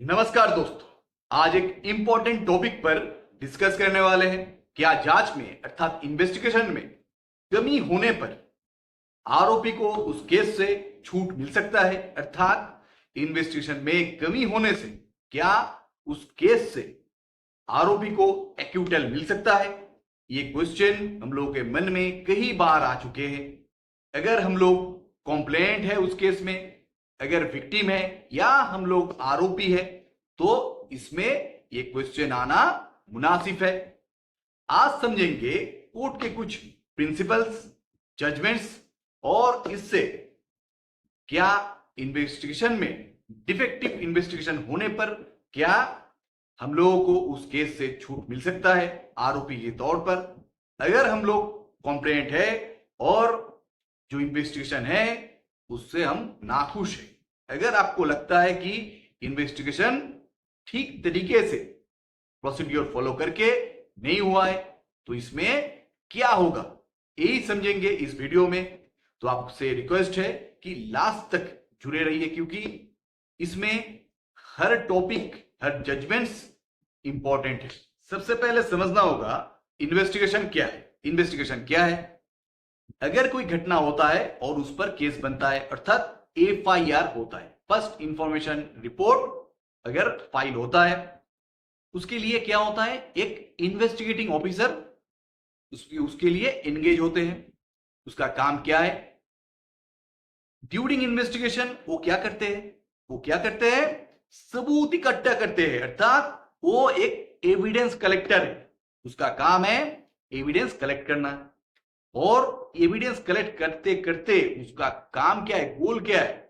नमस्कार दोस्तों, आज एक इंपॉर्टेंट टॉपिक पर डिस्कस करने वाले हैं। क्या जांच में अर्थात इन्वेस्टिगेशन में कमी होने पर आरोपी को उस केस से छूट मिल सकता है? अर्थात इन्वेस्टिगेशन में कमी होने से क्या उस केस से आरोपी को एक्यूटल मिल सकता है? ये क्वेश्चन हम लोगों के मन में कई बार आ चुके हैं। अगर हम लोग कॉम्प्लेंट है उस केस में, अगर विक्टिम है या हम लोग आरोपी है, तो इसमें ये क्वेश्चन आना मुनासिब है। आज समझेंगे कोर्ट के कुछ प्रिंसिपल्स, जजमेंट्स और इससे क्या इन्वेस्टिगेशन में डिफेक्टिव इन्वेस्टिगेशन होने पर क्या हम लोगों को उस केस से छूट मिल सकता है आरोपी के तौर पर। अगर हम लोग कॉम्प्लेंट है और जो इन्वेस्टिगेशन है उससे हम नाखुश हैं, अगर आपको लगता है कि इन्वेस्टिगेशन ठीक तरीके से प्रोसीड्यूर फॉलो करके नहीं हुआ है, तो इसमें क्या होगा यही समझेंगे इस वीडियो में। तो आपसे रिक्वेस्ट है कि लास्ट तक जुड़े रहिए, क्योंकि इसमें हर टॉपिक, हर जजमेंट्स इंपॉर्टेंट है। सबसे पहले समझना होगा इन्वेस्टिगेशन क्या है। इन्वेस्टिगेशन क्या है? अगर कोई घटना होता है और उस पर केस बनता है, अर्थात एफआईआर होता है, फर्स्ट इंफॉर्मेशन रिपोर्ट अगर फाइल होता है, उसके लिए क्या होता है, एक इन्वेस्टिगेटिंग ऑफिसर उसके लिए एंगेज होते हैं। उसका काम क्या है? ड्यूरिंग इन्वेस्टिगेशन वो क्या करते हैं? सबूत इकट्ठा करते हैं, अर्थात वो एक एविडेंस कलेक्टर है। उसका काम है एविडेंस कलेक्ट करना, और एविडेंस कलेक्ट करते करते उसका काम क्या है, गोल क्या है?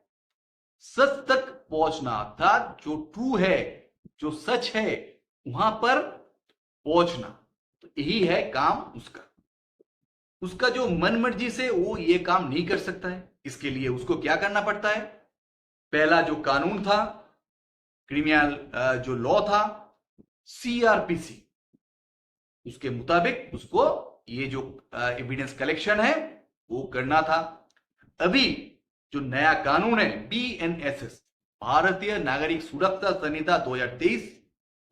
सच तक पहुंचना, अर्थात जो ट्रू है, जो सच है, वहां पर पहुंचना। तो यही है काम उसका जो मन मर्जी से वो ये काम नहीं कर सकता है। इसके लिए उसको क्या करना पड़ता है? पहला जो कानून था, क्रिमिनल जो लॉ था, सीआरपीसी, उसके मुताबिक उसको ये जो एविडेंस कलेक्शन है वो करना था। अभी जो नया कानून है बीएनएसएस, भारतीय नागरिक सुरक्षा संहिता 2023,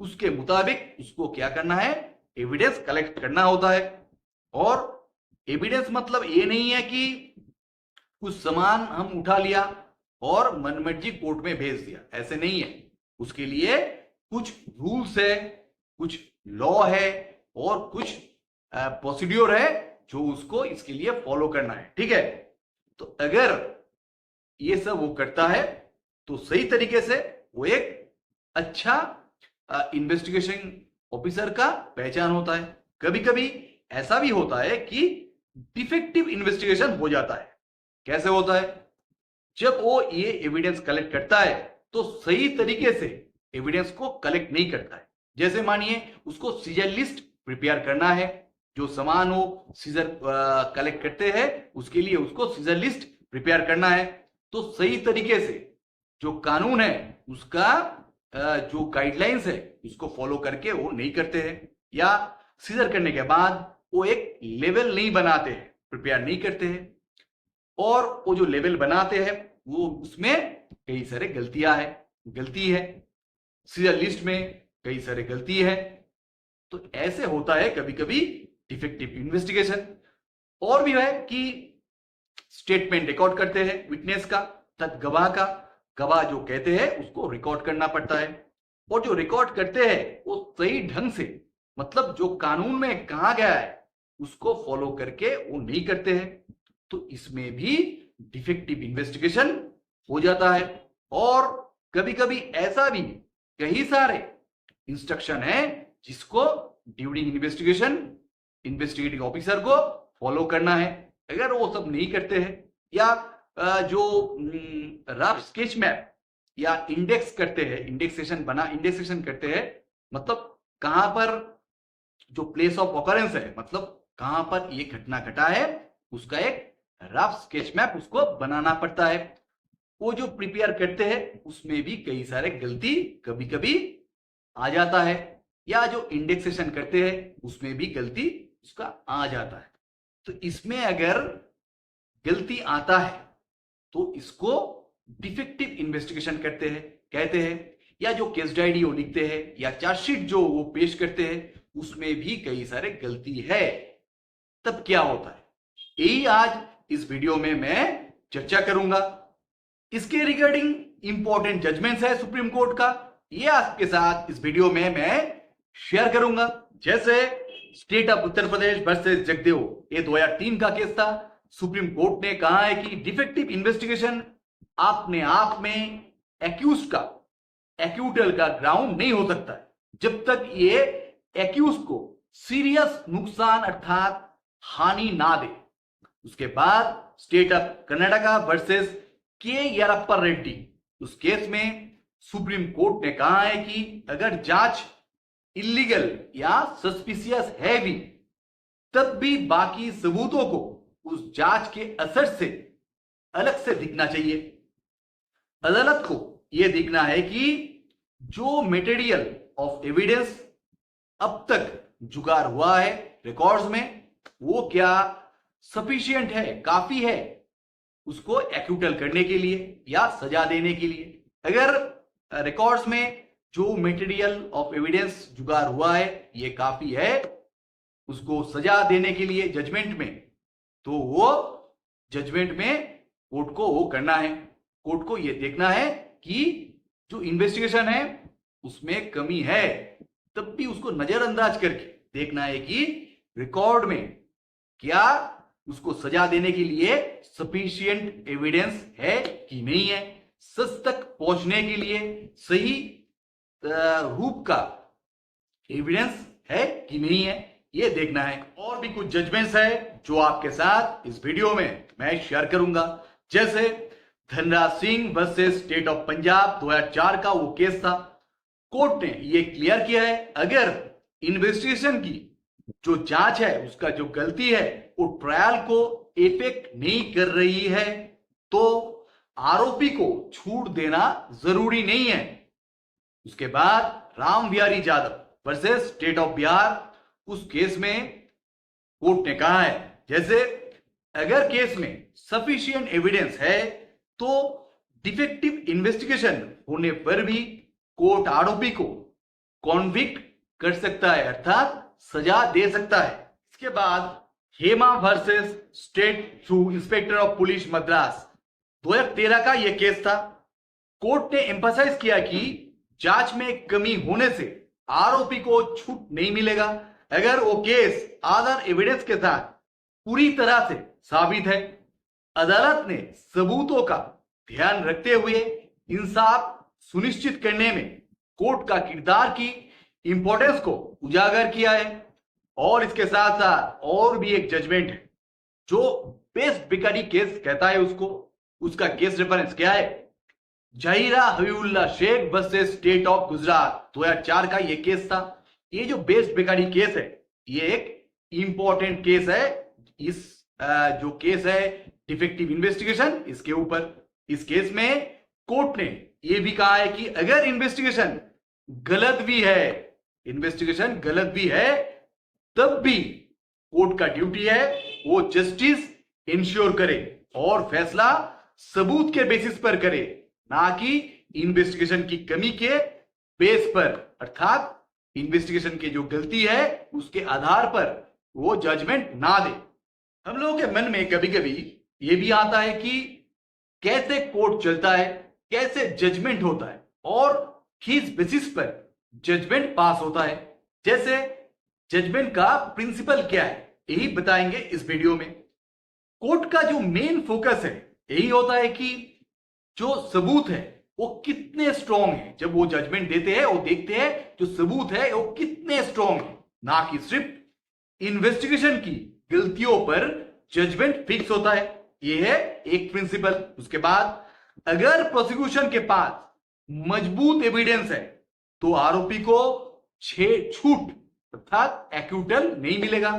उसके मुताबिक उसको क्या करना है? एविडेंस कलेक्ट करना होता है। और एविडेंस मतलब ये नहीं है कि कुछ सामान हम उठा लिया और मनमर्जी कोर्ट में भेज दिया, ऐसे नहीं है। उसके लिए कुछ रूल्स है, कुछ लॉ है और कुछ प्रोसीड्योर है जो उसको इसके लिए फॉलो करना है, ठीक है। तो अगर ये सब वो करता है तो सही तरीके से वो एक अच्छा इन्वेस्टिगेशन ऑफिसर का पहचान होता है। कभी कभी ऐसा भी होता है कि डिफेक्टिव इन्वेस्टिगेशन हो जाता है। कैसे होता है? जब वो ये एविडेंस कलेक्ट करता है तो सही तरीके से एविडेंस को कलेक्ट नहीं करता है। जैसे मानिए उसको सीजर लिस्ट प्रिपेयर करना है, जो सामान वो सीजर कलेक्ट करते हैं उसके लिए उसको सीजर लिस्ट प्रिपेयर करना है। तो सही तरीके से जो कानून है उसका जो गाइडलाइंस है उसको फॉलो करके वो नहीं करते हैं, या सीजर करने के बाद वो एक लेवल नहीं बनाते हैं, प्रिपेयर नहीं करते हैं, और वो जो लेवल बनाते हैं वो उसमें कई सारे गलती है, सीजर लिस्ट में कई सारे गलती है। तो ऐसे होता है कभी कभी डिफेक्टिव इन्वेस्टिगेशन। और भी है कि स्टेटमेंट रिकॉर्ड करते हैं विटनेस का, तथा गवाह जो कहते हैं उसको रिकॉर्ड करना पड़ता है। और जो रिकॉर्ड करते हैं वो सही ढंग से, मतलब जो कानून में कहा गया है उसको फॉलो करके वो नहीं करते हैं, तो इसमें भी डिफेक्टिव इन्वेस्टिगेशन हो जाता है। और कभी कभी ऐसा भी कई सारे इंस्ट्रक्शन है जिसको ड्यूरिंग इन्वेस्टिगेशन इन्वेस्टिगेटिंग ऑफिसर को फॉलो करना है। अगर वो सब नहीं करते हैं, या जो रफ स्केच मैप या इंडेक्स करते हैं, इंडेक्सेशन करते हैं, मतलब कहां पर जो प्लेस ऑफ ऑकरेंस है, मतलब कहां पर ये घटना घटा है, उसका एक रफ स्केच मैप उसको बनाना पड़ता है। वो जो प्रिपेयर करते हैं उसमें भी कई सारे गलती कभी कभी आ जाता है, या जो इंडेक्सेशन करते हैं उसमें भी गलती उसका आ जाता है। तो इसमें अगर गलती आता है तो इसको डिफेक्टिव इन्वेस्टिगेशन कहते हैं। या जो केस डायरी वो लिखते हैं या चार्जशीट जो वो पेश करते हैं उसमें भी कई सारे गलती है। तब क्या होता है, यही आज इस वीडियो में मैं चर्चा करूंगा। इसके रिगार्डिंग इंपॉर्टेंट जजमेंट्स है सुप्रीम कोर्ट का, ये आपके साथ इस वीडियो में मैं शेयर करूंगा। जैसे state of Uttar Pradesh versus Jagdev, ये 2003 का केस था। सुप्रीम कोर्ट ने कहा है कि डिफेक्टिव इन्वेस्टिगेशन अपने आप में एक्यूज का एक्यूटल का ग्राउंड नहीं हो सकता है जब तक ये एक्यूज को सीरियस नुकसान अर्थात हानि ना दे। उसके बाद स्टेट ऑफ कर्नाटका वर्सेस के येरप्पा रेड्डी, उस केस में सुप्रीम कोर्ट ने कहा है कि अगर जांच इलीगल या सस्पिशियस है भी तब भी बाकी सबूतों को उस जांच के असर से अलग से दिखना चाहिए। अदालत को यह देखना है कि जो मटेरियल ऑफ एविडेंस अब तक जुगाड़ हुआ है रिकॉर्ड्स में वो क्या सफिशिएंट है, काफी है उसको एक्यूटल करने के लिए या सजा देने के लिए। अगर रिकॉर्ड्स में जो मटेरियल ऑफ एविडेंस जुगाड़ हुआ है ये काफी है उसको सजा देने के लिए जजमेंट में, तो वो जजमेंट में कोर्ट को वो करना है। कोर्ट को ये देखना है कि जो इन्वेस्टिगेशन है उसमें कमी है, तब भी उसको नजरअंदाज करके देखना है कि रिकॉर्ड में क्या उसको सजा देने के लिए सफिशिएंट एविडेंस है कि नहीं है, सच तक पहुंचने के लिए सही रूप का एविडेंस है कि नहीं है, ये देखना है। और भी कुछ जजमेंट्स है जो आपके साथ इस वीडियो में मैं शेयर करूंगा। जैसे Dhanraj Singh versus state of Punjab 2004 का वो केस था। कोर्ट ने ये क्लियर किया है अगर इन्वेस्टिगेशन की जो जांच है उसका जो गलती है वो ट्रायल को इफेक्ट नहीं कर रही है तो आरोपी को छूट देना जरूरी नहीं है। उसके बाद Ram Bihari Yadav versus state of Bihar, उस केस में कोर्ट ने कहा है जैसे अगर केस में सफिशिएंट एविडेंस है तो डिफेक्टिव इन्वेस्टिगेशन होने पर भी कोर्ट आरोपी को कॉन्विक्ट कर सकता है अर्थात सजा दे सकता है। इसके बाद Hema versus state through inspector of police Madras 2013 का यह केस था। कोर्ट ने एम्फसाइज किया कि जांच में कमी होने से आरोपी को छूट नहीं मिलेगा अगर वो केस आधार एविडेंस के साथ पूरी तरह से साबित है। अदालत ने सबूतों का ध्यान रखते हुए इंसाफ सुनिश्चित करने में कोर्ट का किरदार की इंपॉर्टेंस को उजागर किया है। और इसके साथ साथ और भी एक जजमेंट है जो बेस्ट बिकारी केस कहता है उसको, उसका केस रेफरेंस क्या है, Zahira Habibullah Sheikh versus state of Gujarat 2004 का ये केस था। ये जो बेस्ट बेकारी केस है ये एक इंपॉर्टेंट केस है। इस जो केस है डिफेक्टिव इन्वेस्टिगेशन इसके ऊपर, इस केस में कोर्ट ने ये भी कहा है कि अगर इन्वेस्टिगेशन गलत भी है तब भी कोर्ट का ड्यूटी है वो जस्टिस इंश्योर करे और फैसला सबूत के बेसिस पर करे, ना कि इन्वेस्टिगेशन की कमी के बेस पर, अर्थात इन्वेस्टिगेशन की जो गलती है उसके आधार पर वो जजमेंट ना दे। हम लोगों के मन में कभी कभी ये भी आता है कि कैसे कोर्ट चलता है, कैसे जजमेंट होता है और किस बेसिस पर जजमेंट पास होता है। जैसे जजमेंट का प्रिंसिपल क्या है यही बताएंगे इस वीडियो में। कोर्ट का जो मेन फोकस है यही होता है कि जो सबूत है वो कितने स्ट्रॉन्ग है। जब वो जजमेंट देते हैं वो देखते हैं जो सबूत है वो कितने स्ट्रॉन्ग है, ना कि सिर्फ इन्वेस्टिगेशन की गलतियों पर जजमेंट फिक्स होता है। ये है एक प्रिंसिपल। उसके बाद अगर प्रोसिक्यूशन के पास मजबूत एविडेंस है तो आरोपी को छूट अर्थात एक्यूटल नहीं मिलेगा,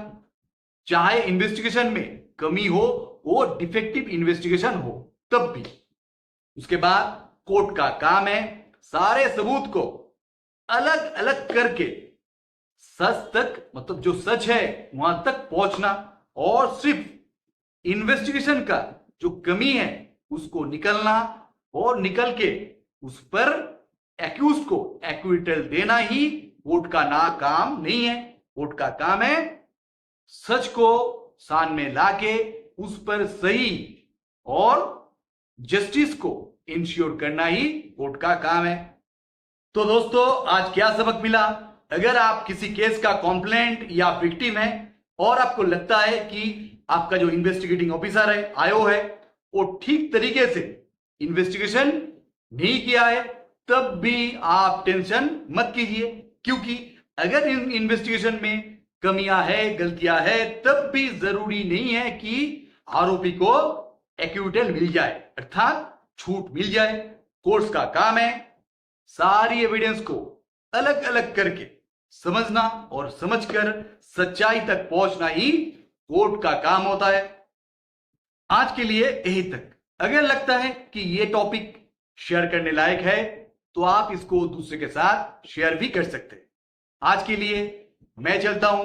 चाहे इन्वेस्टिगेशन में कमी हो, वो डिफेक्टिव इन्वेस्टिगेशन हो तब भी। उसके बाद कोर्ट का काम है सारे सबूत को अलग अलग करके सच तक, मतलब जो सच है वहां तक पहुंचना और सिर्फ इन्वेस्टिगेशन का जो कमी है उसको निकलना और निकल के उस पर एक्यूज को एक्विटल देना ही कोर्ट का ना काम नहीं है। कोर्ट का काम है सच को सामने लाके उस पर सही और जस्टिस को इंश्योर करना ही कोर्ट का काम है। तो दोस्तों आज क्या सबक मिला? अगर आप किसी केस का कॉम्प्लेंट या विक्टिम है और आपको लगता है कि आपका जो इन्वेस्टिगेटिंग ऑफिसर है आयो है वो ठीक तरीके से इन्वेस्टिगेशन नहीं किया है, तब भी आप टेंशन मत कीजिए, क्योंकि अगर इन इन्वेस्टिगेशन में कमियां है, गलतियां है, तब भी जरूरी नहीं है कि आरोपी को एक्विटल मिल जाए, अर्थात छूट मिल जाए। कोर्ट का काम है सारी एविडेंस को अलग अलग करके समझना और समझकर सच्चाई तक पहुंचना ही कोर्ट का काम होता है। आज के लिए यही तक। अगर लगता है कि यह टॉपिक शेयर करने लायक है तो आप इसको दूसरे के साथ शेयर भी कर सकते हैं। आज के लिए मैं चलता हूं,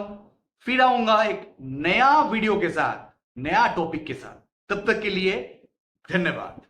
फिर आऊंगा एक नया वीडियो के साथ, नया टॉपिक के साथ। तब तक के लिए धन्यवाद।